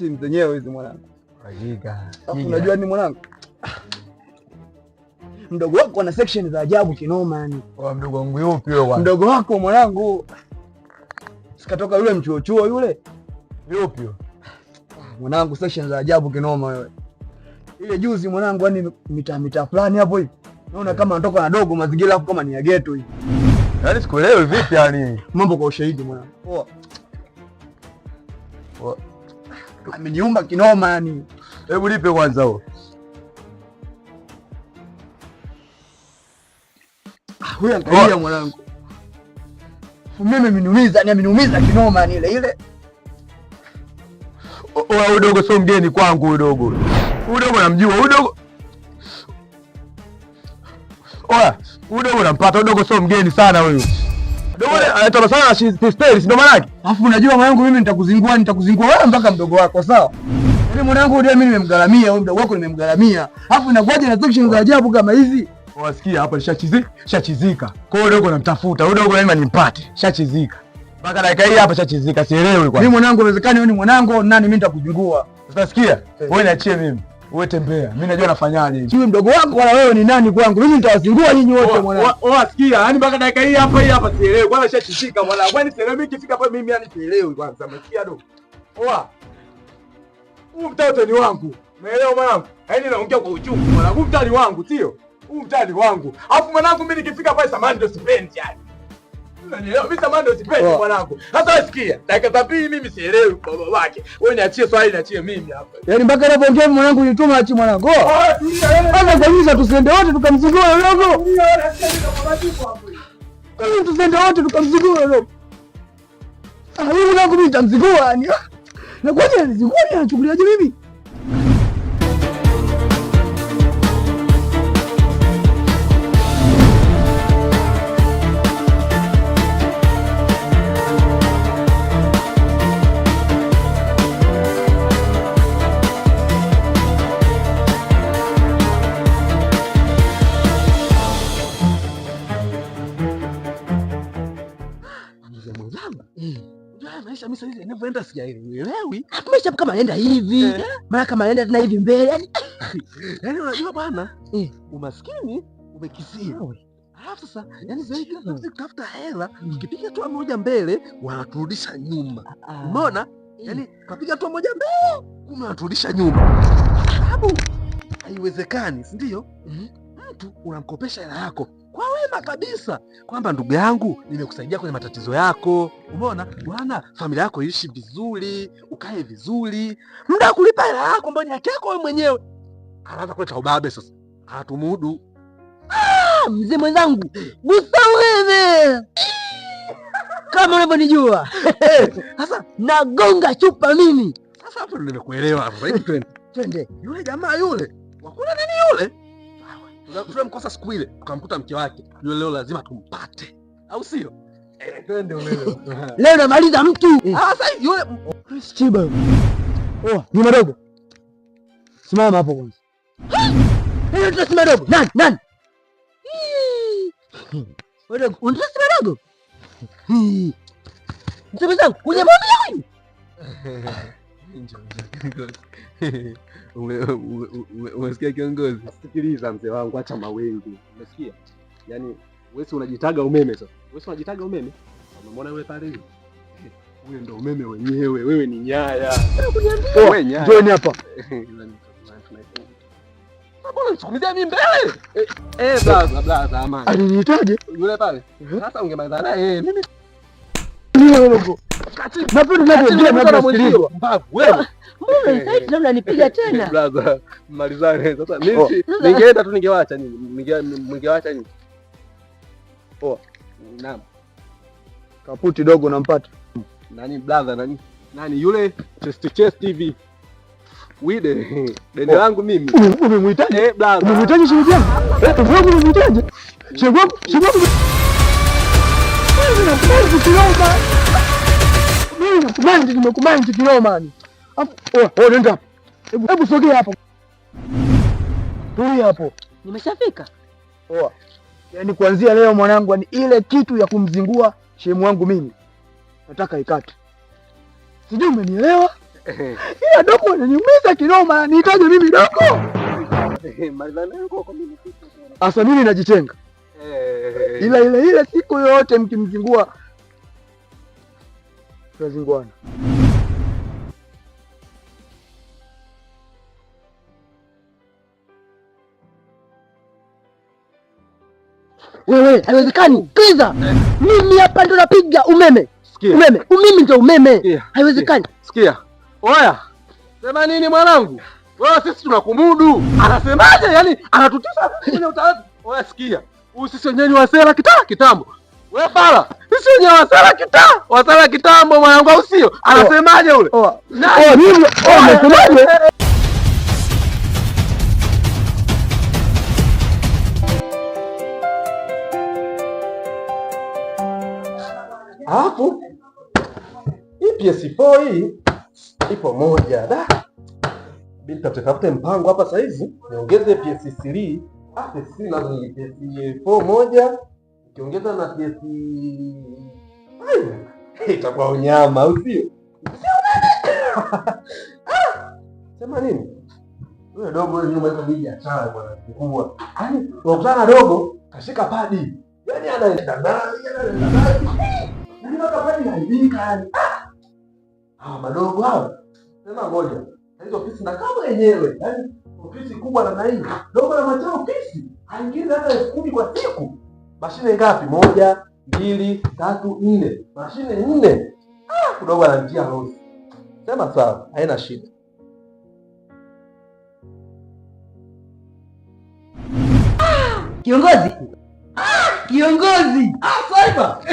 system zenyewe hizi mwanangu. Hakika. Unajua ni mwanangu? Mdogo wako ana section za ajabu kinoma yani. Mdogo wangu yupi wewe bwana? Mdogo wako mwanangu. Sikatoka yule mchuochuo yule. Yupi? Mwanangu section za ajabu kinoma wewe. Ile juzi mwanangu yani mita fulani hapo hivi. Naona kama anatoka na dogo mazingira hapo kama ni ya ghetto hivi. Yaani sikuelewi vipi yani? Mambo kwa ushahidi mwanangu. Poa. Ameniumba kinoma yani. Hebu nipe kwanza huo. Huyu angalia mwanangu. Mimi ameniumiza kinoma yani ile. Huyu dogo sio mgeni kwangu huyu dogo. Huyu dogo namjua, huyu dogo. Huyu dogo nampata, huyu dogo sio mgeni sana huyu. Dogo anaitwa sana Steli, si ndo maana yake? Alafu unajua mwanangu mimi nitakuzingua wewe mpaka mdogo wako sawa? Yaani mwanangu ndio mimi nimemgaramia, wewe mdogo wako nimemgaramia. Alafu inakuwaje na section za ajabu kama hizi? Wasikia hapa shachizika. Kwa hiyo dogo namtafuta. Huyu dogo lazima nimpate. Shachizika. Mpaka dakika hii hapa shachizika, sielewi kwanza. Mimi mwanangu inawezekani wewe ni mwanangu au nani, mimi nitakuzingua. Utasikia? Wewe niachie mimi. Wewe tembea. Mimi najua nafanyaje. Sio mdogo wako wala wewe ni nani kwangu. Mimi nitawazingua nyinyi wote mwanangu. Wasikia? Yaani mpaka dakika hii hapa sielewi. Kwanza shachizika mwanangu. Kwani sielewi mimi kifika hapa mimi yani sielewi kwanza. Umesikia dogo? Huu mtoto ni wangu. Umeelewa mwanangu? Yaani naongea kwa uchungu mwanangu. Huu mtani wangu, sio? Huu mtani wangu. Alafu mwanangu mimi nikifika pale samani ndio sipendi yani. Unanielewa? Mimi samani ndio sipendi mwanangu. Sasa wasikia? Dakika za pili mimi sielewi baba wake. Wewe niachie swali niachie mimi hapa. Yaani mpaka unapoongea mwanangu nituma achi mwanangu. Kama kabisa tusende wote tukamzingua dogo. Kama tusende wote tukamzingua dogo. Mimi mwanangu mimi nitamzingua yani. Na kwa nini nizingua anachukuliaje mimi? Maisha mimi sasa ninavyoenda sijaelewi. Maisha kama yanaenda hivi, mara kama yanaenda tena hivi mbele yani. Yaani unajua bwana, umaskini umekisia. Alafu sasa yani zaidi kutafuta hela, ukipiga hatua moja mbele wanaturudisha nyuma. Umeona? Yaani kapiga hatua moja mbele, kumbe wanaturudisha nyuma. Sababu haiwezekani, si ndio? Mtu unamkopesha hela yako kwa wema kabisa, kwamba ndugu yangu nimekusaidia kwenye matatizo yako. Umeona bwana, familia yako iishi vizuri, ukae vizuri, muda wa kulipa hela yako ambayo ni haki yako wewe mwenyewe, anaanza kuleta ubabe sasa, hatumudu. Mzee mwenzangu, gusa wewe kama unavyonijua. Sasa nagonga chupa mimi. Sasa hapo ndio nimekuelewa hapo. Hebu twende. Yule jamaa yule wakula nini yule? Tunamkosa siku ile, tukamkuta mke wake. Yule leo lazima tumpate. Au sio? Twende leo. Leo namaliza mtu. Sasa hivi yule Chiba. Ni madogo. Simama hapo kwanza. Ndio si madogo. Nani? Wewe unataka si madogo? Mzee zangu, kuja mbona umesikia kiongozi? Sikiliza mzee wangu, acha mawengi. Umesikia? Yaani wewe unajitaga umeme sasa. Wewe unajitaga umeme? Unamwona yule pale yule? Wewe ndio umeme wenyewe, wewe ni nyaya. Wewe nyaya. Join hapa. Mbona unisukumizia mimi mbele? Blaza amani. Alinihitaji yule pale. Sasa ungemaliza naye mimi. Napenda kusikiliza. Mbavu wewe. Mbona sasa hivi unanipiga tena? Blaza, malizane. Sasa mimi ningeenda tu ningewacha nini? Ningewacha nini? Naam. Kaputi dogo nampata. Nani blaza nani yule chest TV. Wide deni langu mimi. Umemhitaji? Blaza. Umemhitaji shilingi yangu? Wewe umemhitaji? Shilingi yangu. Nimekumanji kinoma ni. Nenda hapo. Hebu sogea hapo. Tulia hapo. Nimeshafika. Yaani kuanzia leo mwanangu, ni ile kitu ya kumzingua shemu wangu mimi nataka ikate. Sijui umenielewa? Ila dogo ananiumiza kinoma, nihitaji mimi dogo. Malizana yako kwa mimi. Asa mimi najitenga. Ila ile siku yote mkimzingua tunazinguana. Wewe, haiwezekani. Kiza. Mimi hapa ndo napiga umeme. Sikia. Umeme. Mimi ndo umeme. Haiwezekani. Sikia. Oya. Sema nini mwanangu? Wewe sisi tunakumudu. Anasemaje? Yaani anatutisha kwenye utaratibu. Oya sikia. Sisi wenyewe ni wasela kitambo. Wewe pala. Sisi wenyewe wasela kitambo mwanangu au sio? Anasemaje ule? Mimi. Anasemaje? Alafu hii PS4 hii ipo moja da. Bila tutafute mpango hapa sasa hizi niongeze PS3. PS3 nazo ni PS4 moja ukiongeza na PS5 itakuwa unyama au sio? Sema nini? Wewe dogo wewe nyuma hizo bidii achana bwana mkubwa. Yaani unakutana dogo kashika padi. Yaani anaenda ndani. Yaani mpaka padi haibika yani. Madogo hao. Sema ngoja. Hizo ofisi na kama yenyewe. Yaani ofisi kubwa namna hii. Dogo na machao ofisi. Haingiza hata 10,000 kwa siku. Mashine ngapi? 1, 2, 3, 4. Mashine 4. Dogo ananitia losi. Sema sawa, haina shida. Kiongozi. Kiongozi. Saiba.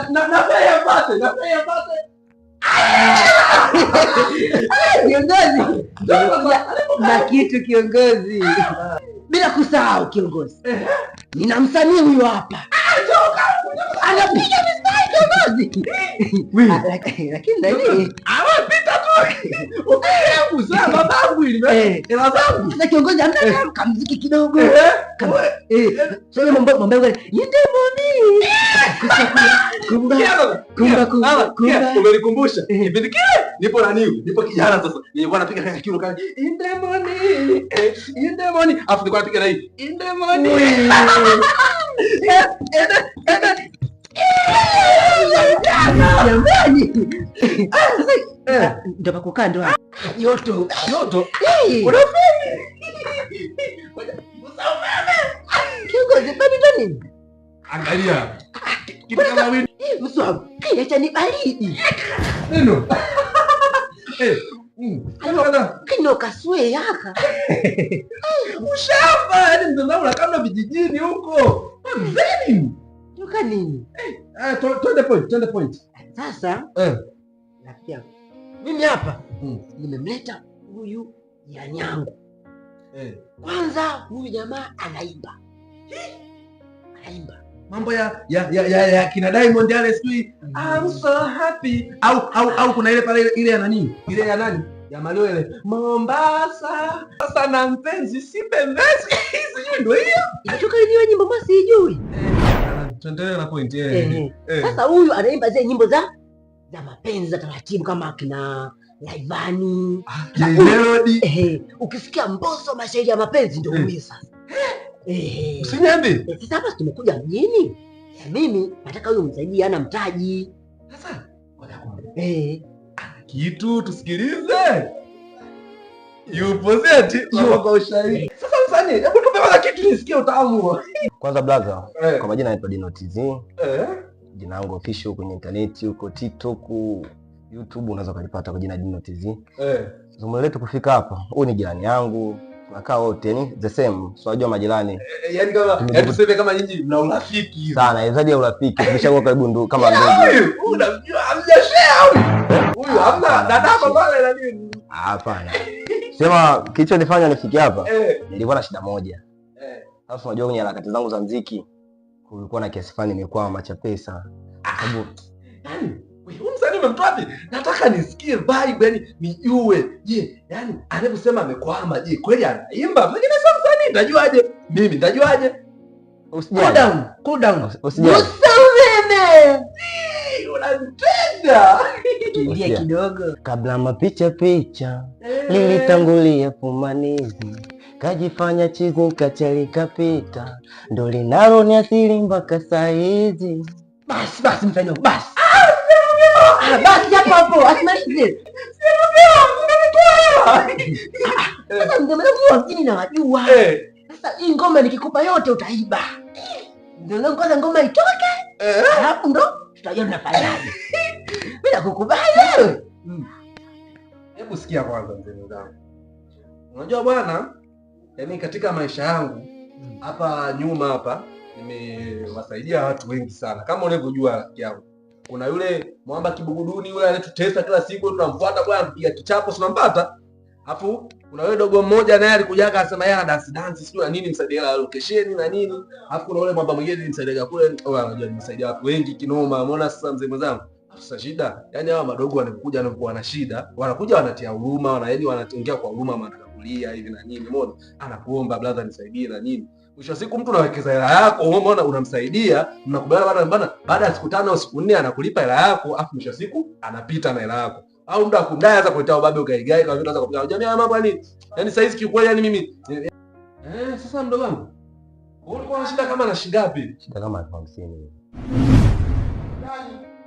Napea pate. Kiongozi. Na kitu kiongozi. Bila kusahau kiongozi. Nina msanii huyu hapa. Anapiga mistari kiongozi. Lakini nani? Anapita tu. Hebu sasa babangu ili. Babangu. Sasa kiongozi amna kamziki kidogo. Sasa mambo yende moni. Kumba. Umenikumbusha. Kipindi kile nipo na nipo kijana sasa. Nilikuwa napiga kama kiuno kali. Inde moni. Afu nilikuwa napiga na hii. Inde moni. Jamani. Ndio pakukaa ndo. Yoto. Unafanya? Kiongozi bado nini? Angalia. Kitu kama wewe. Mswa, acha ni baridi. Neno. Kino kaswe yaka. Ushamba, yani mzee kama vijijini huko. Mzee. Toka nini? Twende point. Sasa, rafiki yangu. Mimi hapa nimemleta huyu yanyangu. Kwanza huyu jamaa anaimba. Mambo ya kina Diamond yale sijui I'm so happy au kuna ile pale ile ya nani? Ile ya nani? Ya Malio ile. Mombasa. Sasa na mpenzi si pembezi. Sijui ndio hiyo. Inatoka yenyewe nyimbo mbona sijui. Tuendelee na point. Sasa huyu anaimba zile nyimbo za mapenzi za taratibu kama kina Laivani. Melody. Ukisikia Mbosso mashairi ya mapenzi ndio huyu sasa. Usiniambi. Sasa hapa tumekuja mjini. Mimi nataka huyu msaidie ana mtaji. Sasa ngoja kumbe. Kitu tusikilize. Yupo zeti kwa ushairi. Sasa msanii, hebu tupe kwanza kitu nisikie utamu. Kwanza brother, kwa majina naitwa Dino TZ. Jina langu official kwenye internet huko TikTok, YouTube unaweza kulipata kwa jina Dino TZ. Zomo letu kufika hapa. Huyu ni jirani yangu. Tunakaa wote ni the same. So unajua majirani. Yaani kama tuseme kama nyinyi mna urafiki hivi. Sana, zaidi ya urafiki. Tumeshakuwa karibu ndugu kama ndugu. Unamjua hamjashare huyu. Hamna dadako pale na nini? Hapana. Sema kilichonifanya nifike hapa. Nilikuwa na shida moja. Sasa unajua kwenye harakati zangu za muziki kulikuwa na kiasi fulani nimekwama cha pesa. Sababu huyu msanii umemtoa wapi? Nataka nisikie vibe yani nijue. Je, yani anaposema amekwama, je, kweli anaimba? Mwingine sio msanii, nitajuaje? Mimi nitajuaje? Usijali. Cool down. Usijali. umeme. Unanitenda. Tuingie kidogo. Kabla mapicha lilitangulia fumanizi, kajifanya chizi kachali kapita, ndo linalo niathiri mpaka saizi. Basi mfano basi. Basi hapo asimalize. Sasa mimi nawajua. Sasa hii ngoma nikikupa yote utaiba. Ndio kwanza ngoma itoke. Alafu ndo tutajua tunafanyaje. Bila kukubali wewe. Hebu sikia kwanza mzee wangu. Unajua bwana, yaani katika maisha yangu hapa nyuma hapa nimewasaidia watu wengi sana. Kama unavyojua rafiki yangu. Kuna yule mwamba kibuguduni yule anatutesa kila siku, tunamfuata bwana anapiga kichapo tunampata. Alafu kuna yule dogo mmoja naye alikuja akasema yeye ana dance sio na nini msaidia la location na nini. Alafu kuna yule mwamba mwingine nilimsaidia kule, anajua nimesaidia watu wengi kinoma. Umeona sasa mzee mwenzangu? Sasa shida, yani hawa madogo wanakuja wanakuwa na shida, wanakuja wanatia huruma, yaani wanaongea kwa huruma, wanakakulia hivi na nini. Umeona? Anakuomba brother nisaidie na nini. Mwisho wa siku mtu unawekeza hela yako, umeona, unamsaidia, mnakubaliana baada ya siku 5 au siku 4 anakulipa hela yako, afu mwisho wa siku anapita na hela yako. Au muda kumdai anaweza kuletea ubabe ugaigai kama vile anaweza kupiga. Jamii ya mambo nini? Yaani sasa hizi kiukweli yani mimi sasa mdogo wangu. Ulikuwa na shida kama na shilingi ngapi? Shida kama 50.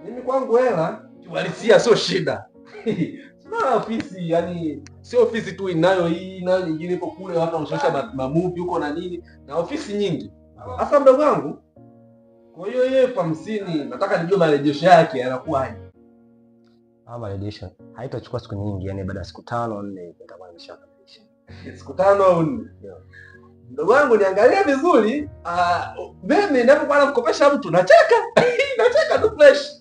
Mimi kwangu hela kiuhalisia sio shida. Sina ofisi, yani sio ofisi tu inayo hii nayo nyingine ipo kule, watu wanashosha mamuvi huko na nini na ofisi nyingi. Sasa mdogo wangu, kwa hiyo yeye 50 nataka nijue marejesho yake yanakuwaje. Marejesho haitachukua siku nyingi, yani baada ya siku 5 au 4 nitakuwa nimeshakamilisha. Siku 5 au 4. Mdogo wangu niangalie vizuri, mimi ninapokuwa namkopesha mtu nacheka. Nacheka tu fresh.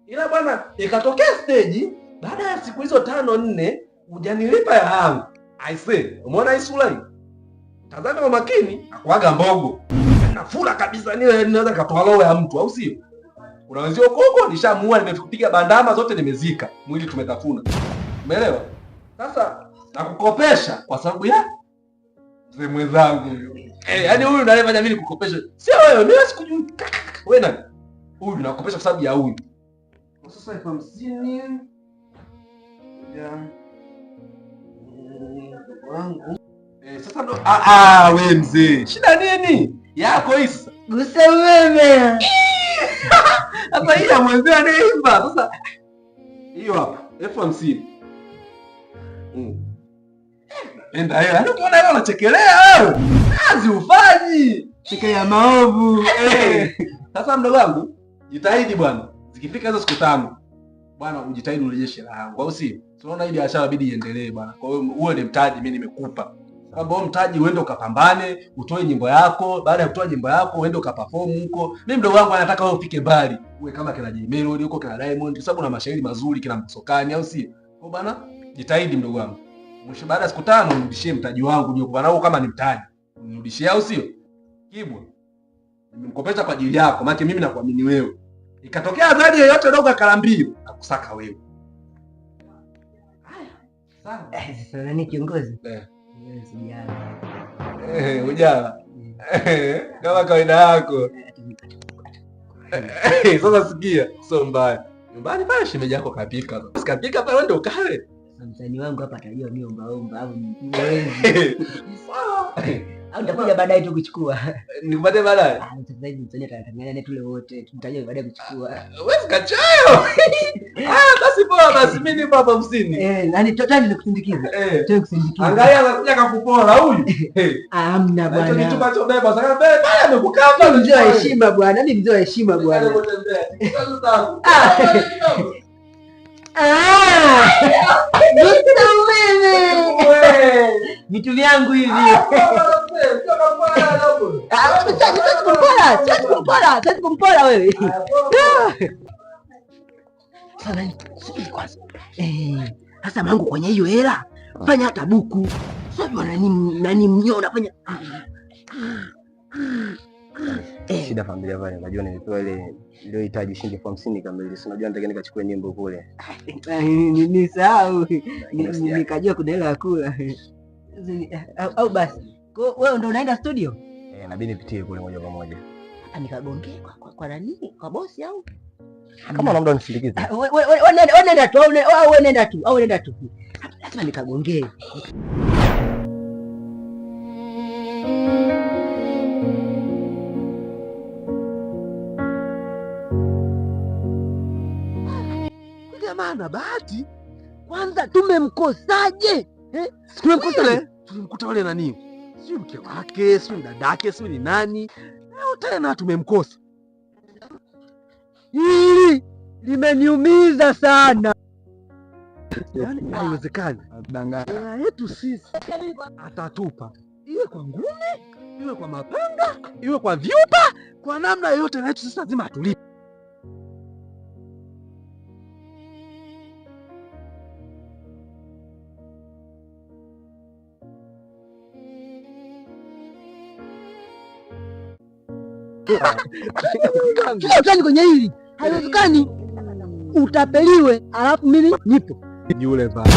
Ila bwana ikatokea stage baada ya siku hizo 5 4 hujanilipa ya yangu. I say, umeona hii sura hii? Tazama kwa makini, akuaga mbogo. Nafura kabisa nile ninaweza katoa roho ya mtu, au sio? Unawezio koko nishamuua, nimepiga bandama zote nimezika. Mwili tumetafuna. Umeelewa? Sasa nakukopesha kwa sababu ya mzee mwenzangu huyo. Yaani huyu ndiye anafanya mimi nikukopesha. Sio wewe, mimi sikujui. Wewe nani? Huyu nakukopesha kwa sababu ya huyu. Sasa 50 ya wangu. Sasa ndo wewe mzee. Shida nini? Yako hii sasa. Gusa umeme. Sasa hii ya mwenzio anaimba. Sasa hiyo hapa 50. Enda hela. Ndio unaona hela unachekelea wewe. Kazi ufanyi. Chekelea maovu. Sasa mdogo wangu, jitahidi bwana. Zikifika hizo siku 5, bwana ujitahidi urejeshe hela yangu. Au si? Tunaona hii biashara bidi iendelee bwana. Kwa hiyo uwe ni mtaji mimi nimekupa. Kwamba wewe mtaji uende ukapambane, utoe nyimbo yako, baada ya kutoa nyimbo yako uende ukaperform huko. Mimi mdogo wangu anataka wewe ufike mbali. Uwe kama kina J Melody huko kina Diamond, kwa sababu una mashairi mazuri kina Msokani, au si? Kwa bwana, jitahidi mdogo wangu. Mwisho baada ya siku 5 nirudishie mtaji wangu niliokuwa nao kama ni mtaji. Nirudishie, au sio? Kibwa. Nimemkopesha kwa ajili yako, maana mimi nakuamini wewe. Ikatokea zaidi yoyote dogo akalambio, nakusaka wewe. Haya. Sawa. Sasa nani kiongozi? Ujala. Kama kawaida yako. Sasa sikia, sio mbaya. Nyumbani pale shemeji yako kapika. Sikapika pale ndio ukale. Msanii wangu hapa atajua mimi omba au mwenzi. Sawa. Au nitakuja baadaye tu kuchukua. Nikupate baadaye? Sasa hivi msanii atatangaza na tule wote. Tutajua baadaye kuchukua. Wewe kachayo. Basi poa basi mimi nipo hapa 50. Nani totali nikusindikiza. Toe kusindikiza. Angalia anakuja kakupora huyu. Hamna bwana. Hicho kitu bacho beba sasa mbele pale amekukaa hapa mzee wa heshima bwana. Mimi mzee wa heshima bwana. Vitu vyangu hivi. Sasa kumpora wewe. Sasa mangu kwenye hiyo hela fanya hata buku. Sasa nani mnyo unafanya. Shida familia pale, unajua nilipewa ile hitaji shilingi 50 kamili. Si unajua nataka nikachukue nyimbo kule. Nisahau. Nikajua kuna hela ya kula. Au basi. Wewe ndio unaenda studio? Inabidi nipitie kule moja kwa moja. nikagongee kwa nani? Kwa bosi au? Kama labda nisindikize. Wewe nenda tu, wewe nenda tu. Lazima nikagongee. Jamaa na bahati. Kwanza tumemkosaje? Tulimkuta wale nani? Sio mke wake, sio dadake, sio ni nani? Leo tena tumemkosa. Hili limeniumiza sana. Yaani haiwezekani. Hela yetu sisi atatupa. Iwe kwa ngumi, iwe kwa mapanga, iwe kwa vyupa, kwa namna yoyote na yetu sisi lazima atulipe. Kila kwenye hili haiwezekani, utapeliwe alafu mimi nipo Yule baba